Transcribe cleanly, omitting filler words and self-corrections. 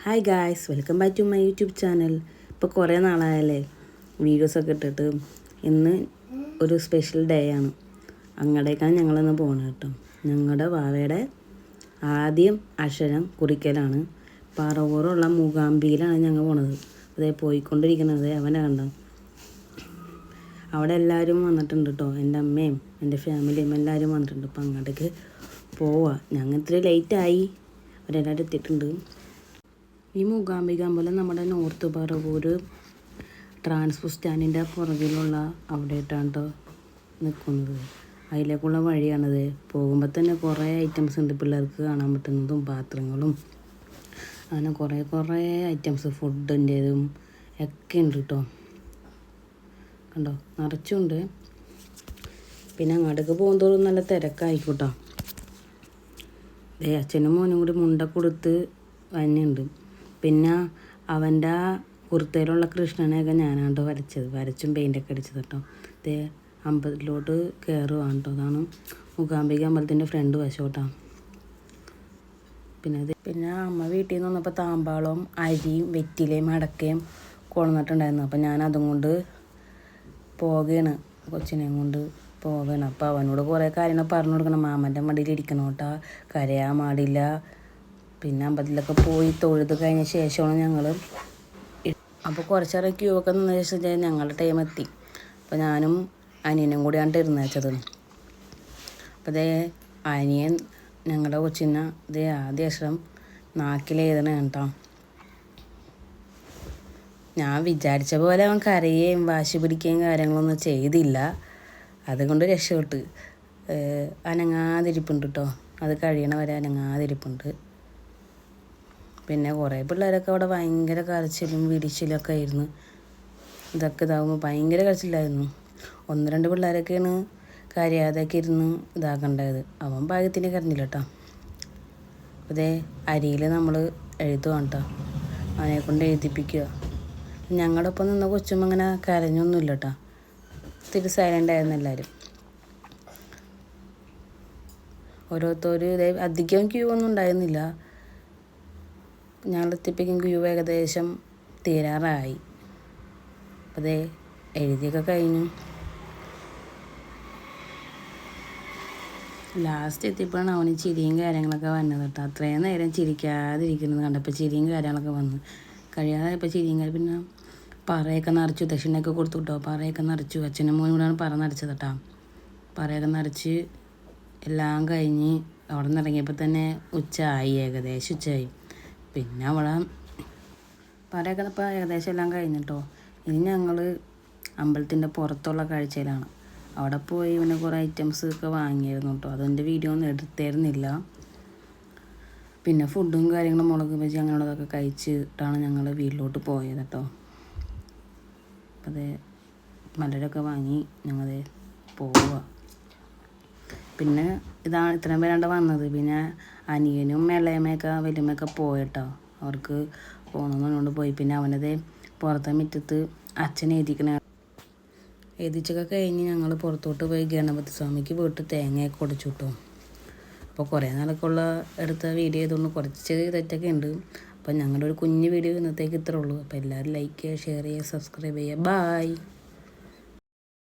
Hi guys, welcome back to my YouTube channel. ഇപ്പോൾ കുറേ നാളായല്ലേ വീഡിയോസൊക്കെ ഇട്ടിട്ട്. ഇന്ന് ഒരു സ്പെഷ്യൽ ഡേ ആണ്. അങ്ങടേക്കാണ് ഞങ്ങളിന്ന് പോകുന്നത് കേട്ടോ. ഞങ്ങളുടെ വാവയുടെ ആദ്യം അക്ഷരം കുറിക്കലാണ്. പറവൂറുള്ള മൂകാംബിയിലാണ് ഞങ്ങൾ പോണത്. അതേ പോയിക്കൊണ്ടിരിക്കുന്നത് അവനെ കണ്ടോ. അവിടെ എല്ലാവരും വന്നിട്ടുണ്ട് കേട്ടോ. എൻ്റെ അമ്മയും എൻ്റെ ഫാമിലിയും എല്ലാവരും വന്നിട്ടുണ്ട്. അപ്പം അങ്ങോട്ടേക്ക് പോവാം. ഞങ്ങൾ ഇത്തിരി ലേറ്റായി, അവരെല്ലാവരും എത്തിയിട്ടുണ്ട്. ഈ മൂകാംബിക അമ്പലം നമ്മുടെ നോർത്ത് പറവൂർ ട്രാൻസ്പോർട്ട് സ്റ്റാൻഡിൻ്റെ പുറകിലുള്ള അവിടെയിട്ടാണ് കേട്ടോ നിൽക്കുന്നത്. അതിലേക്കുള്ള വഴിയാണത്. പോകുമ്പോൾ തന്നെ കുറേ ഐറ്റംസ് ഉണ്ട് പിള്ളേർക്ക് കാണാൻ പറ്റുന്നതും, പാത്രങ്ങളും, അങ്ങനെ കുറേ ഐറ്റംസ് ഫുഡിൻ്റേതും ഒക്കെ ഉണ്ട് കേട്ടോ. കണ്ടോ, നിറച്ചുണ്ട്. പിന്നെ അങ്ങോട്ടേക്ക് പോകുന്നതോറും നല്ല തിരക്കായിക്കോട്ടോ. അച്ഛനും മോനും കൂടി മുണ്ട കൊടുത്ത് വന്നുണ്ട്. പിന്നെ അവൻ്റെ കുർത്തയിലുള്ള കൃഷ്ണനെയൊക്കെ ഞാനാണ് വരച്ചും പെയിൻ്റൊക്കെ അടിച്ചത് കേട്ടോ. ഇതേ അമ്പലത്തിലോട്ട് കയറുവാണ് കേട്ടോ. അതാണ് മൂകാംബിക അമ്പലത്തിൻ്റെ ഫ്രണ്ട് വശം കേട്ടോ. പിന്നെ അമ്മ വീട്ടിൽ നിന്ന് വന്നപ്പോൾ താമ്പാളവും അരിയും വെറ്റിലയും അടക്കയും കൊണ്ടുവന്നിട്ടുണ്ടായിരുന്നു. അപ്പം ഞാൻ അതും കൊണ്ട് പോവുകയാണ്, കൊച്ചിനെയും കൊണ്ട് പോവുകയാണ്. അപ്പോൾ അവനോട് കുറേ കാര്യങ്ങൾ പറഞ്ഞു കൊടുക്കണം. മാമൻ്റെ മടിയിൽ ഇരിക്കണം കേട്ടോ, കരയാൻ പാടില്ല. പിന്നെ അമ്പലത്തിലൊക്കെ പോയി തൊഴുത് കഴിഞ്ഞ ശേഷമാണ് ഞങ്ങൾ. അപ്പോൾ കുറച്ചേരം ക്യൂ ഒക്കെ നിന്ന ശേഷം ഞങ്ങളുടെ ടൈം എത്തി. അപ്പോൾ ഞാനും അനിയനും കൂടിയാണ് ഇരുന്നേച്ചത്. അപ്പോൾ അതേ അനിയൻ ഞങ്ങളുടെ കൊച്ചിനെ ഇതേ ആദ്യ അക്ഷരം നാക്കിലെഴുതണ കേട്ടോ. ഞാൻ വിചാരിച്ച പോലെ അവൻ കരയുകയും വാശി പിടിക്കുകയും കാര്യങ്ങളൊന്നും ചെയ്തില്ല. അതുകൊണ്ട് രക്ഷപ്പെട്ട്. അനങ്ങാതിരിപ്പുണ്ട് കേട്ടോ. അത് കഴിയണ വരെ അനങ്ങാതിരിപ്പുണ്ട്. പിന്നെ കുറേ പിള്ളേരൊക്കെ അവിടെ ഭയങ്കര കരച്ചിലും വിടിച്ചിലൊക്കെ ആയിരുന്നു. ഇതൊക്കെ ഇതാകുമ്പോൾ ഭയങ്കര കരച്ചിലായിരുന്നു. 1-2 പിള്ളേരൊക്കെയാണ് കരയാതൊക്കെ ഇരുന്ന് ഇതാക്കേണ്ടത്. അവൻ ഭാഗ്യത്തിന് കരഞ്ഞില്ല കേട്ടോ. അതേ അരിയിൽ നമ്മൾ എഴുതുവാണ് കേട്ടോ. അവനെ കൊണ്ട് എഴുതിപ്പിക്കുക. ഞങ്ങളുടെ ഒപ്പം നിന്ന കൊച്ചും അങ്ങനെ കരഞ്ഞൊന്നുമില്ല കേട്ടോ. ഇത്തിരി സൈലൻ്റ് ആയിരുന്നു എല്ലാവരും. ഓരോരുത്തർ ഇതേ അധികം ക്യൂ ഒന്നും ഉണ്ടായിരുന്നില്ല. ഞങ്ങളെത്തിപ്പിക്കും ക്യൂ ഏകദേശം തീരാറായി. അപ്പോൾ അതേ എഴുതിയൊക്കെ കഴിഞ്ഞു. ലാസ്റ്റ് എത്തിയപ്പോഴാണ് അവന് ചിരിയും കാര്യങ്ങളൊക്കെ വന്നത് കേട്ടോ. അത്രയും നേരം ചിരിക്കാതിരിക്കുന്നത് കണ്ടപ്പോൾ ചിരിയും കാര്യങ്ങളൊക്കെ വന്നു. കഴിയാതായപ്പോൾ ചിരിയും കാര്യം. പിന്നെ പറയൊക്കെ നിറച്ചു, ദക്ഷിണയൊക്കെ കൊടുത്തു കേട്ടോ. പറയൊക്കെ നിറച്ചു. അച്ഛനും മോനും കൂടെയാണ് പറ നിറച്ചത് കേട്ടോ. പറയൊക്കെ നിറച്ച് എല്ലാം കഴിഞ്ഞ് അവിടെ നിന്ന് ഇറങ്ങിയപ്പോൾ തന്നെ ഉച്ചയായി, ഏകദേശം ഉച്ചയായി. പിന്നെ അവിടെ പറയൊക്കെ ഇപ്പോൾ ഏകദേശം എല്ലാം കഴിഞ്ഞിട്ടോ. ഇനി ഞങ്ങൾ അമ്പലത്തിൻ്റെ പുറത്തുള്ള കാഴ്ചയിലാണ്. അവിടെ പോയി പിന്നെ കുറേ ഐറ്റംസ് ഒക്കെ വാങ്ങിയായിരുന്നു കേട്ടോ. അതിൻ്റെ വീഡിയോ ഒന്നും എടുത്തിരുന്നില്ല. പിന്നെ ഫുഡും കാര്യങ്ങളും മുളക് ബജി അങ്ങനെയുള്ളതൊക്കെ കഴിച്ചിട്ടാണ് ഞങ്ങൾ വീട്ടിലോട്ട് പോയത് കേട്ടോ. അപ്പം അത് മലരൊക്കെ വാങ്ങി ഞങ്ങൾ പോവുക. പിന്നെ ഇത്രയും പേരാണ്ട് വന്നത്. പിന്നെ അനിയനും ഇളയമയൊക്കെ വലിയമ്മയൊക്കെ പോയിട്ടോ. അവർക്ക് പോകണമെന്നുകൊണ്ട് പോയി. പിന്നെ അവനത് പുറത്തെ മുറ്റത്ത് അച്ഛൻ എഴുതിച്ചൊക്കെ കഴിഞ്ഞ് ഞങ്ങൾ പുറത്തോട്ട് പോയി ഗണപതി സ്വാമിക്ക് പോയിട്ട് തേങ്ങയൊക്കെ ഉടച്ചു കിട്ടും. അപ്പോൾ കുറേ നാളൊക്കെയുള്ള എടുത്ത വീഡിയോ ചെയ്തുകൊണ്ട് കുറച്ച് തെറ്റൊക്കെ ഉണ്ട്. അപ്പോൾ ഞങ്ങളുടെ ഒരു കുഞ്ഞു വീഡിയോ ഇന്നത്തേക്ക് ഇത്രേ ഉള്ളൂ. അപ്പോൾ എല്ലാവരും ലൈക്ക് ചെയ്യുക, ഷെയർ ചെയ്യുക, സബ്സ്ക്രൈബ് ചെയ്യുക. ബായ്.